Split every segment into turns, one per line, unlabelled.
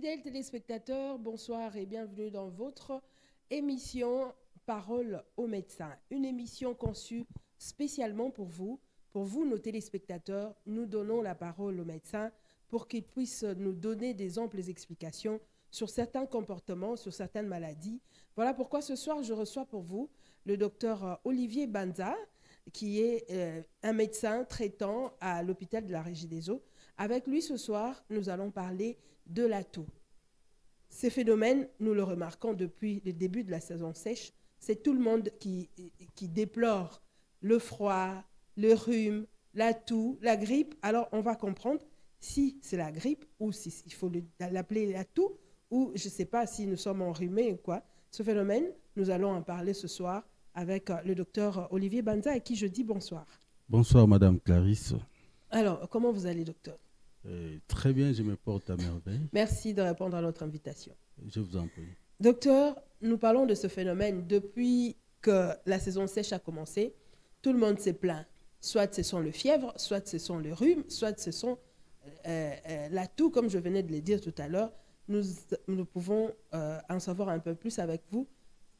Fidèles téléspectateurs, bonsoir et bienvenue dans votre émission Parole aux médecins. Une émission conçue spécialement pour vous nos téléspectateurs. Nous donnons la parole aux médecins pour qu'ils puissent nous donner des amples explications sur certains comportements, sur certaines maladies. Voilà pourquoi ce soir, je reçois pour vous le docteur Olivier Banza, qui est un médecin traitant à l'hôpital de la Régie des Eaux. Avec lui, ce soir, nous allons parler de la toux. Ces phénomènes, nous le remarquons depuis le début de la saison sèche. C'est tout le monde qui déplore le froid, le rhume, la toux, la grippe. Alors, on va comprendre si c'est la grippe ou si il faut l'appeler la toux ou je ne sais pas si nous sommes enrhumés ou quoi. Ce phénomène, nous allons en parler ce soir avec le docteur Olivier Banza, à qui je dis bonsoir.
Bonsoir, Madame Clarisse.
Alors, comment vous allez, docteur?
Très bien, je me porte à merveille.
Merci de répondre à notre invitation.
Je vous en prie.
Docteur, nous parlons de ce phénomène depuis que la saison sèche a commencé. Tout le monde s'est plaint. Soit ce sont le fièvre, soit ce sont le rhume, soit ce sont la toux, comme je venais de le dire tout à l'heure. Nous pouvons en savoir un peu plus avec vous.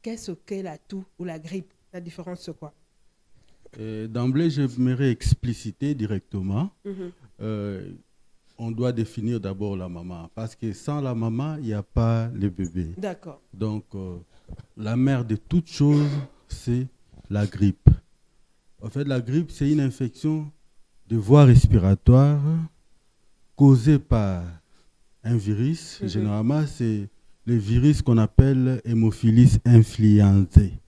Qu'est-ce qu'est la toux ou la grippe? La différence, c'est quoi?
D'emblée, j'aimerais expliciter directement. On doit définir d'abord la maman, parce que sans la maman, il n'y a pas le bébé.
D'accord.
Donc, la mère de toutes choses, c'est la grippe. En fait, la grippe, c'est une infection de voie respiratoire causée par un virus. Généralement, c'est le virus qu'on appelle Haemophilus influenzae.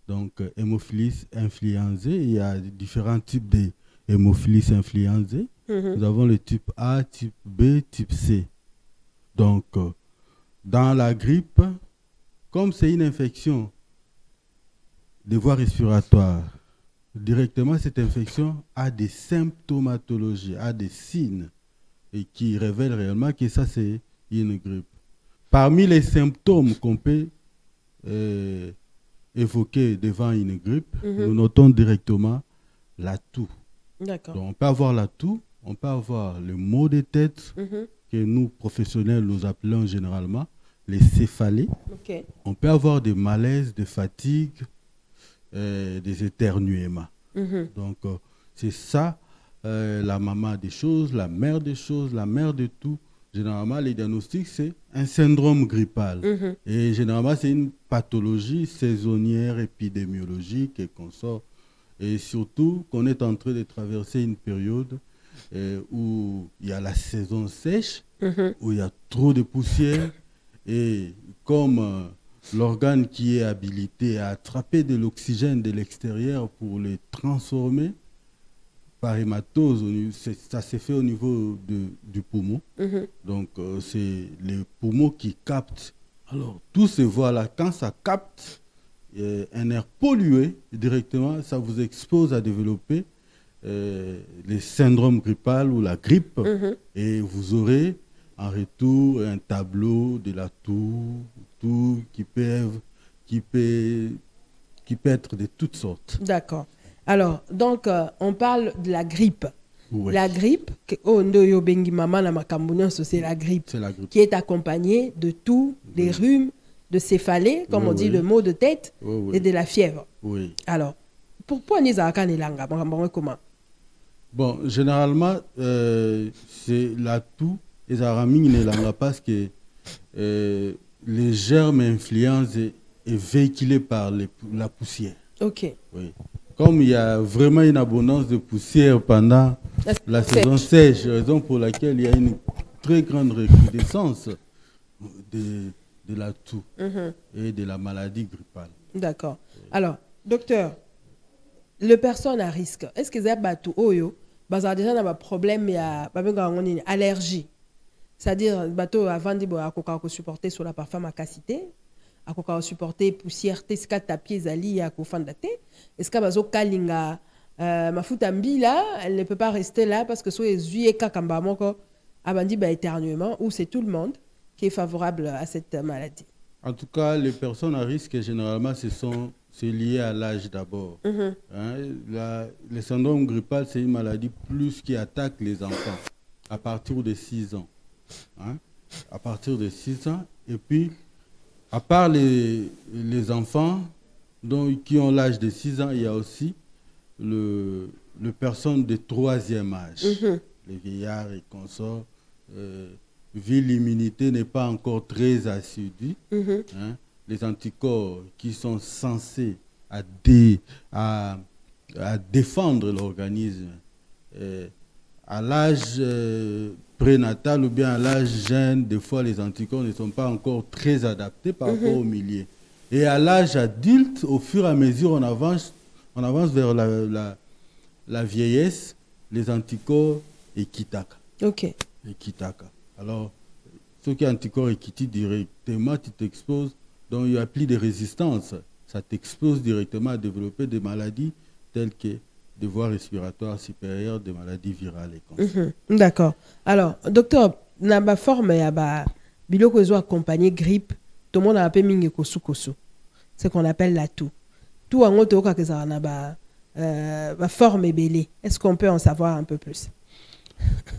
Donc, Haemophilus influenzae, il y a différents types de Haemophilus influenzae. Nous avons le type A, type B, type C. Donc, dans la grippe, comme c'est une infection des voies respiratoires, directement cette infection a des symptomatologies, a des signes et qui révèlent réellement que ça c'est une grippe. Parmi les symptômes qu'on peut évoquer devant une grippe, nous notons directement la toux.
D'accord.
Donc, on peut avoir la toux, on peut avoir le maux de tête, que nous, professionnels, nous appelons généralement les céphalées. On peut avoir des malaises, des fatigues, des éternuements. Donc, c'est ça, la maman des choses, la mère des choses, la mère de tout. Généralement, les diagnostics, c'est un syndrome grippal. Et généralement, c'est une pathologie saisonnière, épidémiologique et qu'on sort. Et surtout qu'on est en train de traverser une période où il y a la saison sèche, où il y a trop de poussière. Et comme l'organe qui est habilité à attraper de l'oxygène de l'extérieur pour le transformer par hématose, ça s'est fait au niveau du poumon. Donc, c'est les poumons qui captent. Alors, tous ces voies-là, quand ça capte un air pollué, directement, ça vous expose à développer les syndromes grippal ou la grippe. Et vous aurez en retour un tableau de la toux qui peut être de toutes sortes.
D'accord. Alors, donc, on parle de la grippe.
Oui.
La grippe, c'est la grippe, qui est accompagnée de toux, des rhumes, de céphalées, comme on dit, le mot de tête, et de la fièvre.
Oui.
Alors, pourquoi nous avons comment?
Bon, généralement, c'est la toux et ça parce que les germes influences est véhiculé par la poussière.
Ok.
Oui. Comme il y a vraiment une abondance de poussière pendant la saison sèche, raison pour laquelle il y a une très grande recrudescence de la toux et de la maladie grippale.
D'accord. Alors, docteur, les personnes à risque, est-ce que ça a déjà un problème, il y a une allergie? C'est-à-dire, bateau avant de supporter sur la parfum à cassité, à supporter poussière, tesca tapis zali à kofandate, est-ce que bazo kalinga mafuta mbila, elle ne peut pas rester là parce que soit zuye kakamba moko abandi ba éternuement, ou c'est tout le monde qui est favorable à cette maladie?
En tout cas, les personnes à risque, généralement, c'est lié à l'âge d'abord. Le syndrome grippal, c'est une maladie plus qui attaque les enfants à partir de 6 ans. à partir de 6 ans. Et puis, à part les enfants qui ont l'âge de 6 ans, il y a aussi les personnes de 3e âge, les vieillards et consorts. Vu l'immunité n'est pas encore très assidue, hein, les anticorps qui sont censés à défendre l'organisme à l'âge prénatal ou bien à l'âge jeune, des fois les anticorps ne sont pas encore très adaptés par rapport au milieu. Et à l'âge adulte, au fur et à mesure on avance vers la vieillesse, les anticorps équitaka.
Ok.
Équitaka. Alors, ce qui est anticorps équité directement, tu t'exposes, donc il n'y a plus de résistance. Ça t'expose directement à développer des maladies telles que des voies respiratoires supérieures, des maladies virales et comme ça.
D'accord. Alors, docteur, na ba forme ya ba biloko ezo accompagner grippe, tout le monde a appelé mingi kosu kosu. C'est qu'on appelle la toux. Tout en gros, ka kezara na ba forme ebele. Est-ce qu'on peut en savoir un peu plus?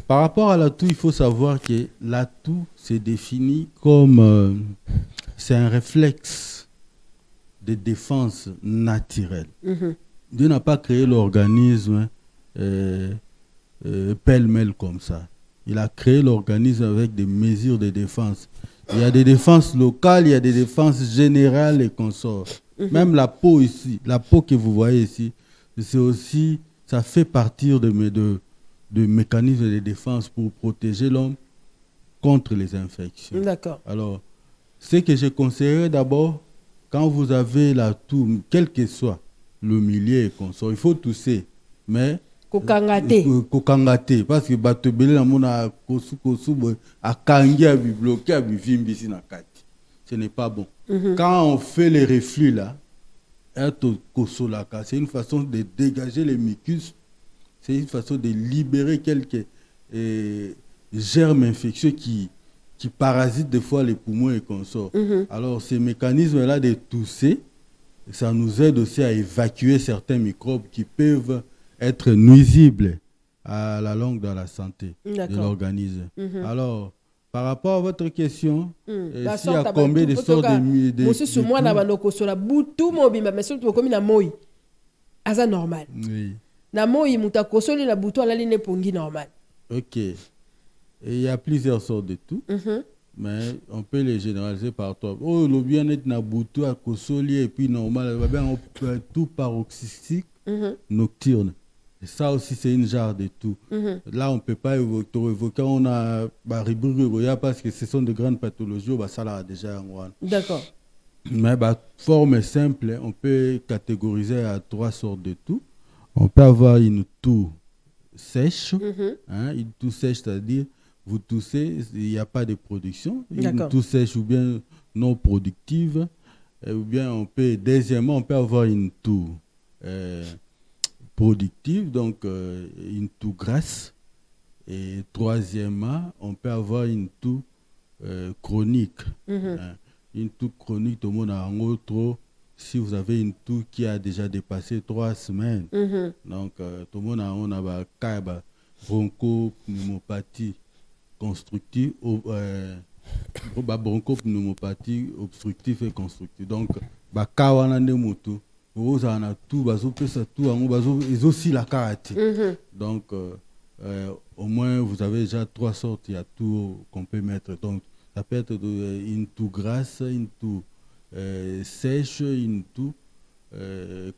Par rapport à la toux, il faut savoir que la toux se définit comme c'est un réflexe de défense naturelle. Dieu n'a pas créé l'organisme pêle-mêle comme ça. Il a créé l'organisme avec des mesures de défense. Il y a des défenses locales, il y a des défenses générales et consorts. Même la peau ici, la peau que vous voyez ici, c'est aussi, ça fait partie de mécanismes de défense pour protéger l'homme contre les infections.
D'accord.
Alors, ce que je conseillerais d'abord, quand vous avez la toux, quel que soit le milieu et consort, il faut tousser, mais kokangate parce que batobele na mona kosu akangi a bloqué a bivimbi na kati. Ce n'est pas bon. Quand on fait les reflux là, c'est une façon de dégager les mucus, c'est une façon de libérer quelques germes infectieux qui parasitent des fois les poumons et consorts. Alors ces mécanismes là de tousser, ça nous aide aussi à évacuer certains microbes qui peuvent être nuisibles à la longue dans la santé de l'organisme. Alors, par rapport à votre question, s'il y a combien de sortes de
normal.
Ok. Et il y a plusieurs sortes de toux. Mais on peut les généraliser par toi. Oh, le bien-être na boutou à kosoli et puis normal, on peut tout paroxystique nocturne. Et ça aussi, c'est une genre de tout. Là, on ne peut pas évoquer, on a parce que ce sont de grandes pathologies, ça là déjà.
D'accord.
Mais forme simple, on peut catégoriser à 3 sortes de tout. On peut avoir une toux sèche, une toux sèche, c'est-à-dire vous toussez, il n'y a pas de production. Une toux sèche ou bien non productive. Ou bien deuxièmement, on peut avoir une toux productive, donc une toux grasse. Et troisièmement, on peut avoir une toux chronique. Une toux chronique, tout le monde a en gros si vous avez une toux qui a déjà dépassé 3 semaines. Donc, tout le monde a bronchopneumopathie constructive, bronchopneumopathie obstructive et constructive. Donc, donc au moins vous avez déjà 3 sortes, il y a tout qu'on peut mettre. Donc, ça peut être une toux grasse, une toux sèche, une toux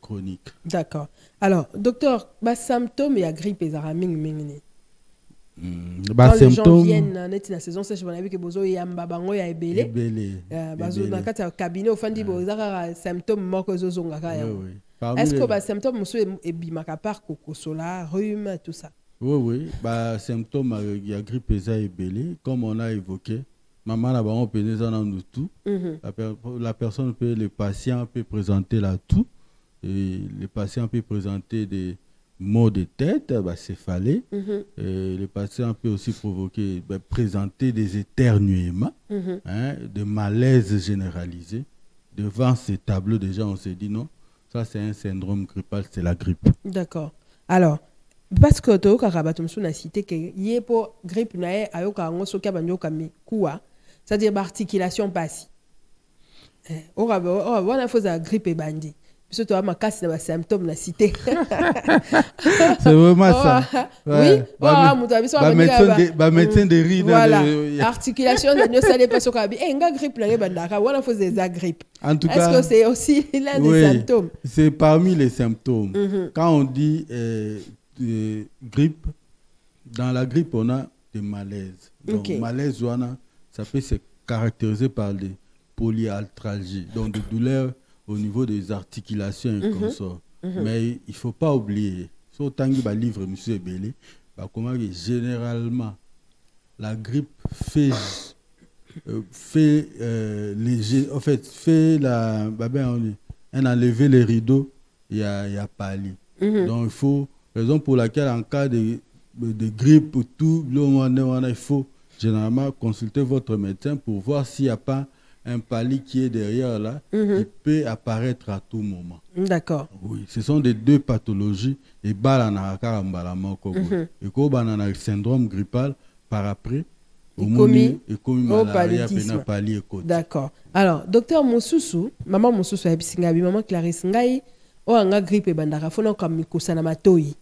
chronique.
D'accord. Alors, docteur, symptômes et grippe et zaraming. Quand les gens viennent dans la saison sèche, on a vu que bozo yamba bango ya ebele. Bazo dans le cabinet au fond dit bozo symptômes moko zozonga ya. Est-ce que les symptômes monsieur ebimaka par kokosola, rhume tout ça?
Oui, symptômes ya grippe et ebele comme on a évoqué. Maman la baron peut nous tout. La personne peut, le patient peut présenter la toux et le patient peut présenter des maux de tête, céphalée. Le patient peut aussi présenter des éternuements, des malaises généralisés. Devant ces tableaux, déjà, on s'est dit non, ça c'est un syndrome grippal, c'est la grippe.
D'accord. Alors, Parce que tu as na cité que yé pour grippe na ayoka ngo soka banyo kami kuwa, c'est-à-dire articulation passe. On a fait la grippe et bandi. Parce que tu as ma casse de symptômes na cité.
C'est vraiment ça.
Oui.
Médecin de rire.
Voilà. Articulation de nous ça pas sur kabi. Nga grippe na bandaka. On a fait des grippe.
En tout cas.
Est-ce que c'est aussi l'un des symptômes?
C'est parmi les symptômes. Quand on dit grippe, dans la grippe, on a des malaises. Donc, malaise, ça peut se caractériser par des polyarthralgies, donc des douleurs au niveau des articulations et consorts. Mais il ne faut pas oublier, si autant que le livre M. Ebele, comment généralement la grippe fait un enlever les rideaux, il y a pali. Donc il faut, raison pour laquelle en cas de grippe ou tout, il faut généralement consulter votre médecin pour voir s'il n'y a pas un pali qui est derrière là, qui peut apparaître à tout moment.
D'accord.
Oui, ce sont des deux pathologies. Et le syndrome grippal par après,
d'accord. Alors, docteur Moussousou, maman Moussousou, maman Clarisse, ngai, o anga grippe bandara, fona comme mikosana matoi.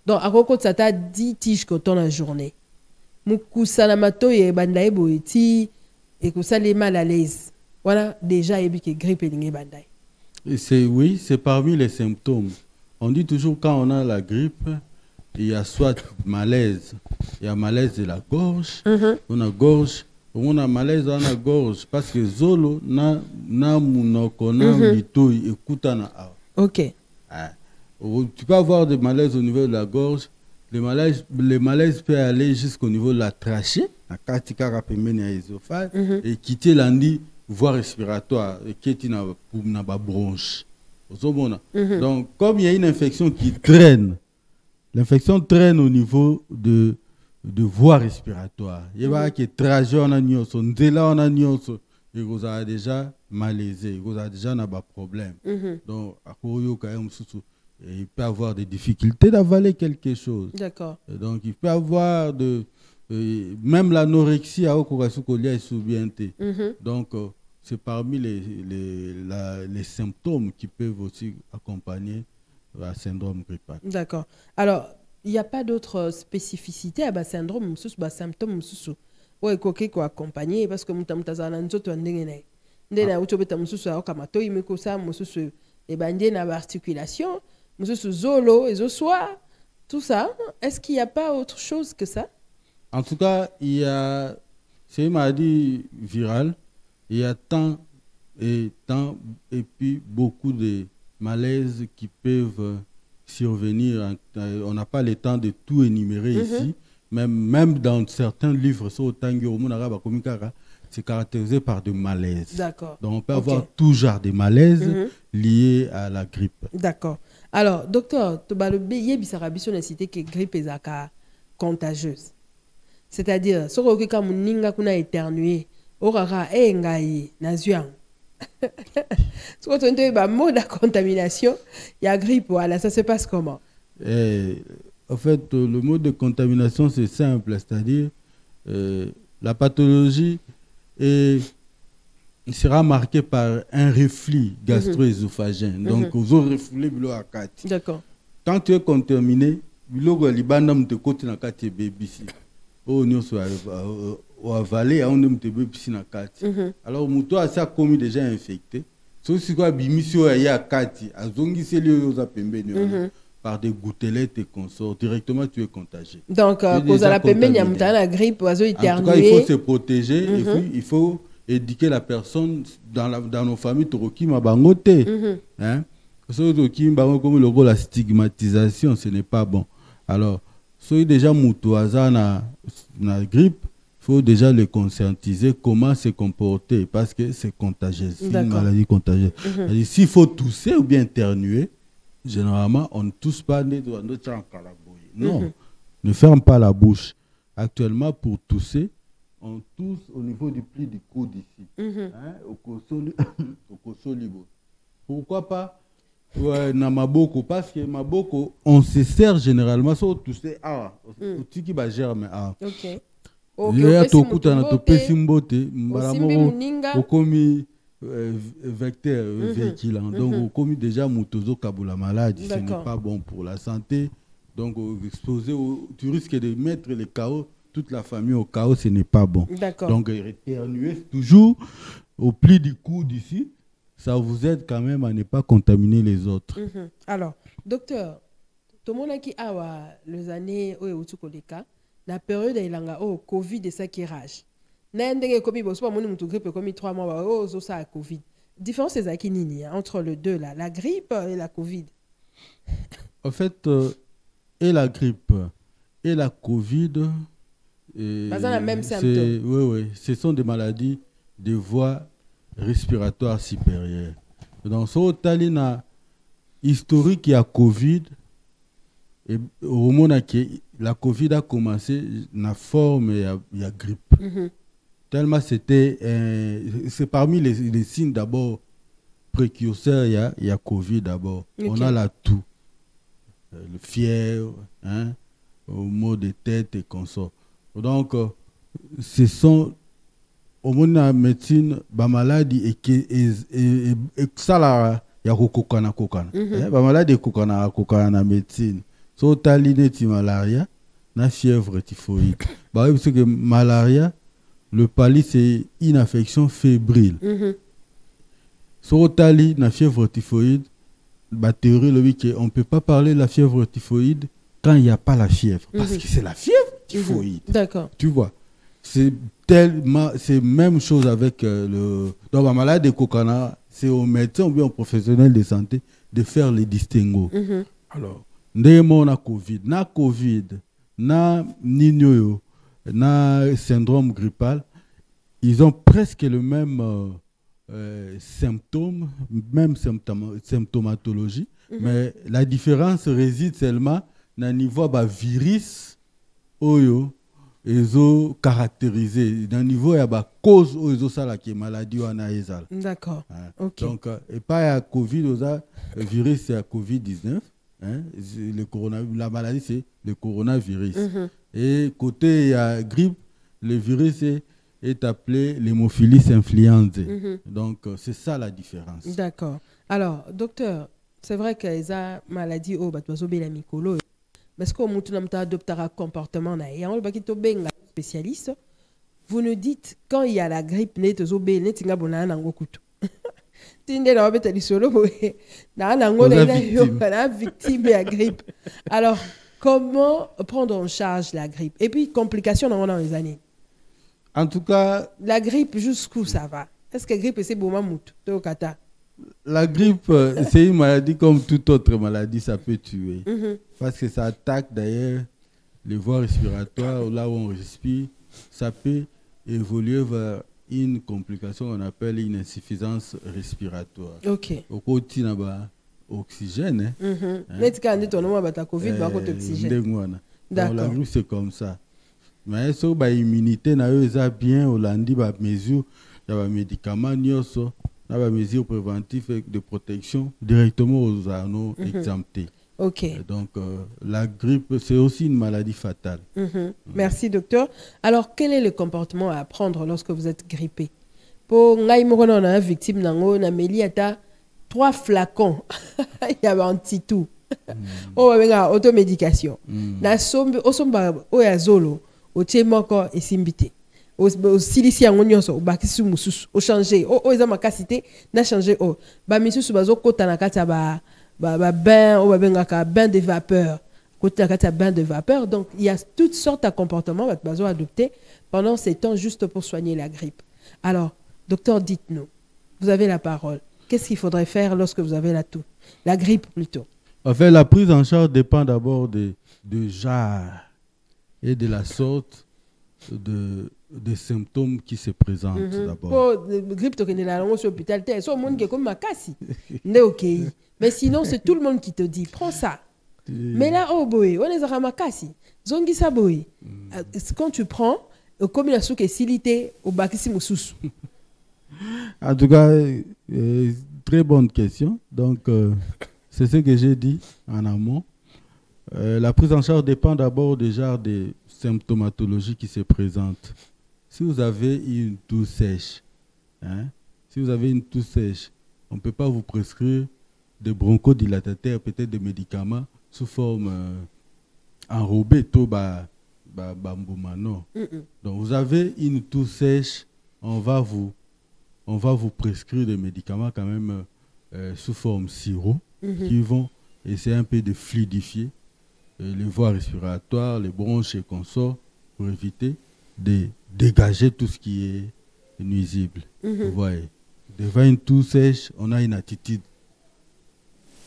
Donc, à quoi ça t'a 10 tiges coton la journée. Moukousana matoi bandaye boeti, et que ça les mal à l'aise. Voilà, déjà, il y a que grippe et bandaye.
Oui, c'est parmi les symptômes. On dit toujours quand on a la grippe, il y a soit malaise, il y a malaise de la gorge, on a gorge, on a malaise dans la gorge parce que zolo na munoko na litoi ekutana.
OK.
Tu peux avoir des malaises au niveau de la gorge, le malaise peut aller jusqu'au niveau de la trachée, la katika rapemene à ésophage et quitter l'andi voie respiratoire et qui est na bronche. Donc comme il y a une infection qui traîne, l'infection traîne au niveau de voie respiratoire. Il y a qui trajet en agnoso, ndela en agnoso, et vous avez déjà malaisé, vous avez déjà un problème. Donc il peut avoir des difficultés d'avaler quelque chose.
D'accord.
Donc il peut avoir même l'anorexie à Okorasukolia est sous-bienté. Donc c'est parmi les symptômes qui peuvent aussi accompagner le syndrome grippal.
D'accord. Alors, il n'y a pas d'autres spécificités à ce syndrome, à symptômes ou accompagner parce que articulation, zolo et soir, tout ça. Est-ce qu'il n'y a pas autre chose que ça?
En tout cas, il y a, c'est une maladie virale. Il y a tant et puis beaucoup de malaises qui peuvent survenir. On n'a pas le temps de tout énumérer ici. Même dans certains livres, c'est caractérisé par des malaises.
D'accord.
Donc on peut avoir tout genre de malaises liés à la grippe.
D'accord. Alors, docteur, il y a une cité que la grippe est contagieuse. C'est-à-dire, si on a éternué, orara ngai nazuang. Si on a un mode de contamination, il y a grippe, voilà, ça se passe comment?
En fait, le mode de contamination, c'est simple, c'est-à-dire la pathologie sera marquée par un reflux gastro-œsophagien. Donc, vous aurez reflux bilo akati.
D'accord.
Quand tu es contaminé, bilo libandam te côté na kati bébisi. Oh, nous sommes avalé à un de piscine à kati. Alors, muto a ça commis déjà infecté. Sauf si quoi bimisio a ya kati, a zongi c'est lié aux apembeni par des gouttelettes et consorts. Directement, tu es contagié.
Donc, cause à la pembeni, il y a la grippe, oiseau éternué.
En tout cas, il faut se protéger. Il faut éduquer la personne dans nos familles. Toroki ma bangote. Hein? Comme le rôle la stigmatisation, ce n'est pas bon. Alors, si déjà mutuaza na grippe, il faut déjà les conscientiser comment se comporter parce que c'est contagieux. C'est une maladie contagieuse. S'il faut tousser ou bien éternuer, généralement, on ne tousse pas notre caraboye. Non, ne ferme pas la bouche. Actuellement, pour tousser, on tousse au niveau du pli du coude ici, au cosso libre. Pourquoi pas Ouais, na maboko, parce que maboko, on se sert généralement, so tu sais, tu qui va germer,
Ok.
Ya tokuta na topesi mbote, mbalamo, okomi vecteur, véhiculant. Donc, okomi déjà mutozo kabula maladie, ce n'est pas bon pour la santé. Donc, exposé, tu risques de mettre le chaos, toute la famille au chaos, ce n'est pas bon. Donc, éternuer toujours au pli du coude ici, ça vous aide quand même à ne pas contaminer les autres.
Alors, docteur, tout le monde qui a les années où la période où Covid et ça qui rage. N'endenge comme il bosse mon mutu grippe comme 3 mois oh ça a Covid. Différence c'est ça qui nini entre les deux là, la grippe et la Covid.
En fait, et la grippe et la Covid,
la même symptôme.
Oui, ce sont des maladies de voies respiratoires supérieures. Dans ce talina historique il y a Covid. Et au moment où la Covid a commencé, la forme il y a grippe. Tellement c'était, c'est parmi les signes d'abord précurseurs, il y a Covid d'abord. On a la toux, le fièvre, au maux de tête et consort. Donc, ce sont, au moment de la médecine, la maladie et ça il y a kokana. La maladie kokana na médecine. So taline ti malaria, na fièvre typhoïde. Bah oui, parce que malaria, le pali c'est une infection fébrile. So tali na fièvre typhoïde, bah théorie le dit qu'on ne peut pas parler de la fièvre typhoïde quand il n'y a pas la fièvre, parce que c'est la fièvre typhoïde.
D'accord.
Tu vois, c'est tellement, c'est même chose avec le. Dans la maladie de Kokana, c'est au médecin ou bien au professionnel de santé de faire les distinguos. Alors. Na COVID, na Ninoyo, na syndrome grippal, ils ont presque le même symptôme, même symptomatologie, mais la différence réside seulement dans le niveau du virus oyo ezo caractérisé dans le niveau ya ba cause oyo ça la qui maladie wana ezala.
D'accord. OK.
Donc et pas ya Covid oza virus c'est Covid-19. La maladie, c'est le coronavirus. Et côté grippe, le virus est appelé l'hémophilus influenzae. Donc, c'est ça la différence.
D'accord. Alors, docteur, c'est vrai qu'il y a une maladie au micolo. Mais ce qu'on a adopté un comportement, et on a spécialiste, vous nous dites quand il y a la grippe, victime de la grippe. Alors, comment prendre en charge la grippe? Et puis, complications dans les années.
En tout cas...
La grippe, jusqu'où ça va? Est-ce que la grippe, c'est bon, mammouth?
La grippe, c'est une maladie comme toute autre maladie, ça peut tuer. Parce que ça attaque d'ailleurs les voies respiratoires, là où on respire. Ça peut évoluer vers une complication qu'on appelle une insuffisance respiratoire.
Ok.
Au côté de l'oxygène.
D'accord.
La grippe, c'est comme ça. Mais si l'immunité est bien, on a des mesures, il y a des médicaments, il y a des mesures préventives de protection directement aux anneaux exemptés.
Ok.
Donc, la grippe, c'est aussi une maladie fatale.
Merci, docteur. Alors, quel est le comportement à prendre lorsque vous êtes grippé? Pour une victime, on a 3 flacons. Il y a un petit tout. On a automédication. Na sombe, o ya zolo, o tchemoko et simbité. Au silicia ngonyonso, o bakisi mususu, o changer, o eza makasité, na changer o. Ba misusu bazo kota na kata ba bain, on va bain de vapeur. Côté bain de vapeur. Donc, il y a toutes sortes de comportements que nous adopter pendant ces temps juste pour soigner la grippe. Alors, docteur, dites-nous, vous avez la parole. Qu'est-ce qu'il faudrait faire lorsque vous avez la grippe plutôt?
En fait, la prise en charge dépend d'abord de genre et de la sorte des symptômes qui se présentent d'abord.
Pour la grippe, tu es à l'hôpital, tu es au monde qui est comme Makassi. OK. Mais sinon, c'est tout le monde qui te dit, prends ça. Mais là, oh boy, on est à Makassi. Zongi sa boy. Quand tu prends, comme il a souke silité au bakisi moussous.
En tout cas, très bonne question. Donc, c'est ce que j'ai dit en amont. La prise en charge dépend d'abord déjà des symptomatologies qui se présentent. Si vous avez une toux sèche, si vous avez une toux sèche, on ne peut pas vous prescrire des bronchodilatateurs, peut-être des médicaments sous forme enrobée, non. Donc vous avez une toux sèche, on va vous prescrire des médicaments quand même sous forme sirop qui vont essayer un peu de fluidifier les voies respiratoires, les bronches et consorts pour éviter de dégager tout ce qui est nuisible. Vous voyez, devant une toux sèche, on a une attitude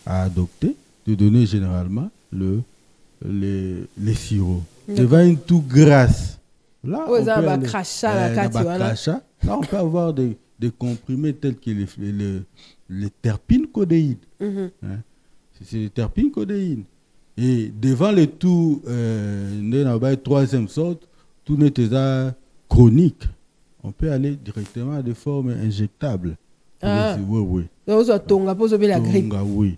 à adopter, de donner généralement les sirops. Devant une toux grasse, là, on peut avoir des comprimés tels que les terpines codéines. C'est les terpines codéines. Et devant les toux, troisième sorte, tout n'est pas chronique. On peut aller directement à des formes injectables. Oui.
La grippe.
Oui.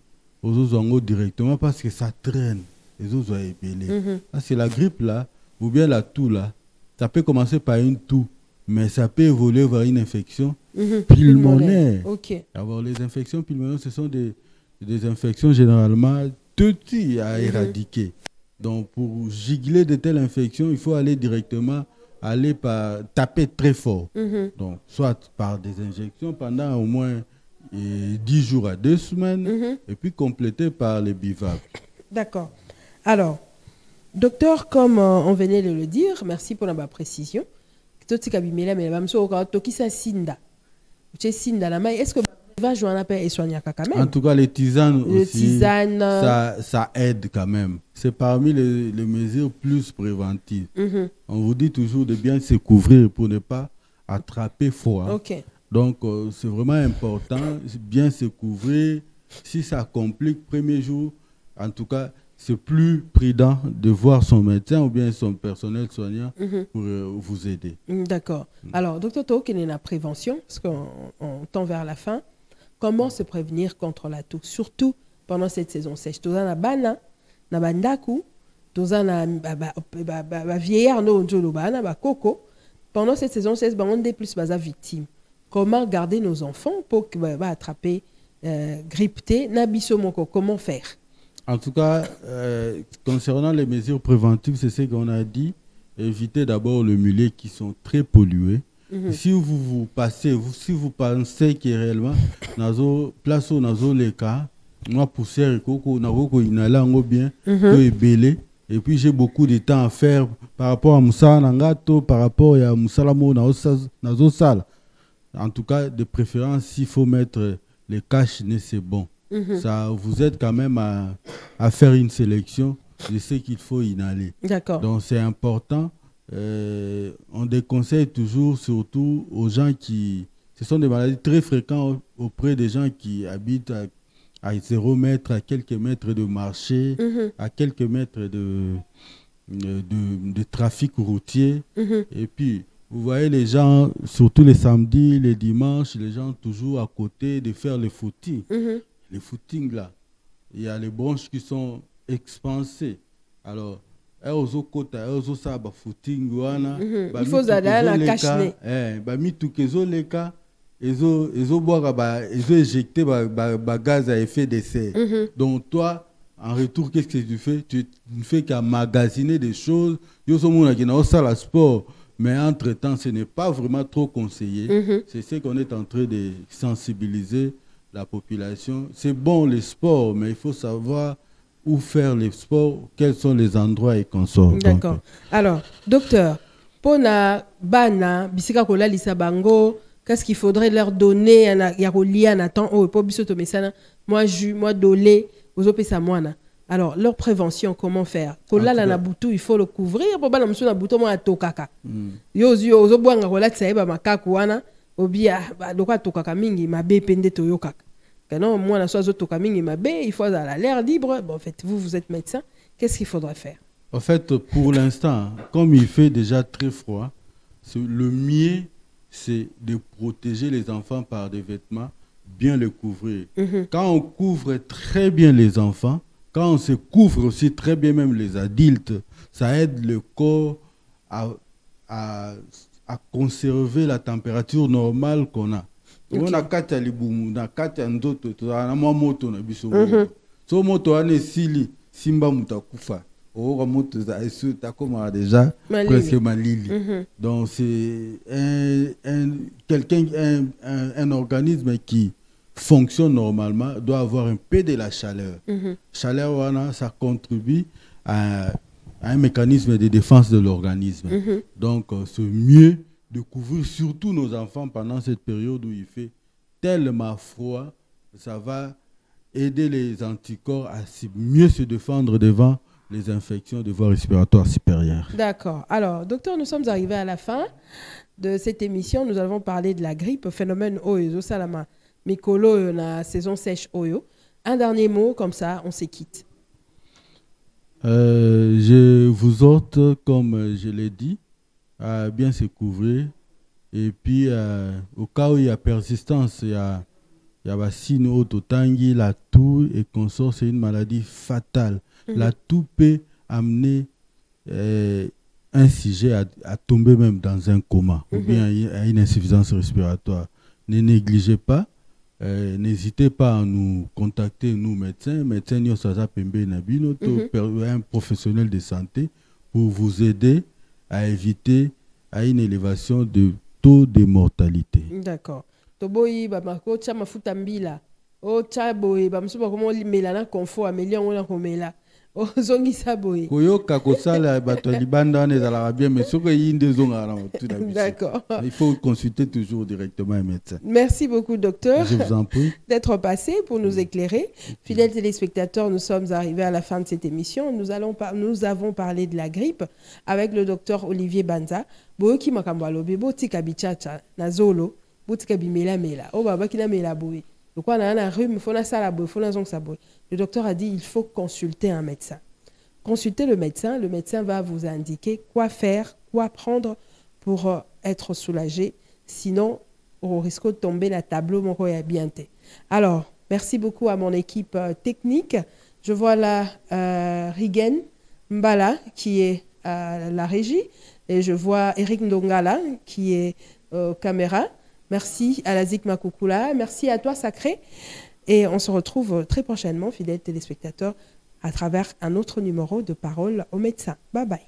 Directement parce que ça traîne. Les os sont épelés. C'est la grippe là, ou bien la toux là. Ça peut commencer par une toux, mais ça peut évoluer vers une infection pulmonaire. Alors, les infections pulmonaires, ce sont des infections généralement petites à éradiquer. Donc, pour gigler de telles infections, il faut aller directement taper très fort. Donc, soit par des injections pendant au moins 10 jours à 2 semaines, et puis compléter par les bivalves.
D'accord. Alors, docteur, comme on venait de le dire, merci pour la précision. Est-ce que va jouer un appel et soigner quand même?
En tout cas, les tisanes aussi, ça aide quand même. C'est parmi les mesures plus préventives. On vous dit toujours de bien se couvrir pour ne pas attraper froid. Donc, c'est vraiment important, bien se couvrir. Si ça complique, premier jour, en tout cas, c'est plus prudent de voir son médecin ou bien son personnel soignant pour vous aider.
D'accord. Alors, docteur Tao, quelle est la prévention? Parce qu'on tend vers la fin. Comment se prévenir contre la toux, surtout pendant cette saison sèche? Toza na bana, na bandaku, toza na vieillard no njolo bana, ba koko. Pendant cette saison sèche, on est plus basa victime. Comment garder nos enfants pour qu'ils attraper grippe T, na biso moko? Comment faire?
En tout cas, concernant les mesures préventives, c'est ce qu'on a dit. Évitez d'abord le milieu qui sont très pollués. Si vous pensez que réellement, place où nazo les cas, moi poussière koko nako inala ngo bien, belé. Et puis j'ai beaucoup de temps à faire par rapport à Moussa Nangato, par rapport à Moussa Lamo nazo sala. En tout cas, de préférence, s'il faut mettre les caches, c'est bon. Ça vous aide quand même à faire une sélection de ce qu'il faut inhaler.
D'accord.
Donc c'est important. On déconseille toujours, surtout aux gens qui... Ce sont des maladies très fréquentes auprès des gens qui habitent à 0 mètres, à quelques mètres de marché, à quelques mètres de trafic routier. Et puis, vous voyez les gens, surtout les samedis, les dimanches, les gens toujours à côté de faire les footings. Les footings là, il y a les bronches qui sont expansées. Alors, il
faut aller la cacher.
Ils ont éjecté gaz à effet de serre. Donc toi, en retour, qu'est-ce que tu fais? Tu ne fais qu'à magasiner des choses. La sport, mais entre-temps, ce n'est pas vraiment trop conseillé. C'est ce qu'on est en train de sensibiliser la population. C'est bon le sport, mais il faut savoir où faire les sports, quels sont les endroits et consorts.
D'accord. Alors, docteur, pona bana bisika kola lisabango, qu'est-ce qu'il faudrait leur donner? Ya kolia na temps o po biso to mesana, moi jus, moi dolé, ozo pesa moana. Alors, leur prévention, comment faire? Kola la na butu, il faut le couvrir pour bana mso na butu mo atokaka. Yo ozo bwanga kola tsaeba makaku wana, obia ba dokwa tokaka mingi mabe pende to yokaka. Non, moi, il faut à l'air libre. Bon, en fait, vous êtes médecin. Qu'est-ce qu'il faudrait faire?
En fait, pour l'instant, comme il fait déjà très froid, le mieux, c'est de protéger les enfants par des vêtements bien les couvrir. Quand on couvre très bien les enfants, quand on se couvre aussi très bien même les adultes, ça aide le corps à conserver la température normale qu'on a. On a quatre alibumu, na quatre andoto, na moto na biso. So moto ane sili simba mutakufa. Oh moto za esu takoma déjà presque malili. Donc c'est un organisme qui fonctionne normalement doit avoir un peu de la chaleur. Chaleur wana, ça contribue à un mécanisme de défense de l'organisme. Donc c'est mieux de couvrir surtout nos enfants pendant cette période où il fait tellement froid. Ça va aider les anticorps à mieux se défendre devant les infections de voies respiratoires supérieures.
D'accord. Alors, docteur, nous sommes arrivés à la fin de cette émission. Nous avons parlé de la grippe, phénomène Oyo, Salama, Mikolo, la saison sèche Oyo. Un dernier mot, comme ça, on se quitte.
Je vous ôte, comme je l'ai dit, à bien se couvrir. Et puis, au cas où il y a persistance, il y a la tangi, la toux et consort, c'est une maladie fatale. La toux peut amener un sujet à tomber même dans un coma ou bien à une insuffisance respiratoire. Ne négligez pas, n'hésitez pas à nous contacter, nous médecins, un professionnel de santé pour vous aider à éviter à une élévation de taux de mortalité.
D'accord. Toboyi bamako cha mafuta mbila. O cha boye bamsuba komo limela na confort amelion ona komela. O zongi saboye.
Koyoka kosala bato libanda ne zala bien mais soko yinde zonga na tout d'habitude. D'accord. Il faut consulter toujours directement un médecin.
Merci beaucoup docteur.
Je vous en prie
d'être passé pour nous éclairer. Fidèles téléspectateurs, nous sommes arrivés à la fin de cette émission. Nous avons parlé de la grippe avec le docteur Olivier Banza. Boyoki makambalo bebo tika bichacha na zolo. Le docteur a dit il faut consulter un médecin. Consultez le médecin va vous indiquer quoi faire, quoi prendre pour être soulagé. Sinon, on risque de tomber la tableau mon bien. Alors, merci beaucoup à mon équipe technique. Je vois là Rigen Mbala qui est à la régie et je vois Eric Ndongala qui est caméra. Merci à la Zik Makukula. Merci à toi, Sacré. Et on se retrouve très prochainement, fidèles téléspectateurs, à travers un autre numéro de Parole aux médecins. Bye bye.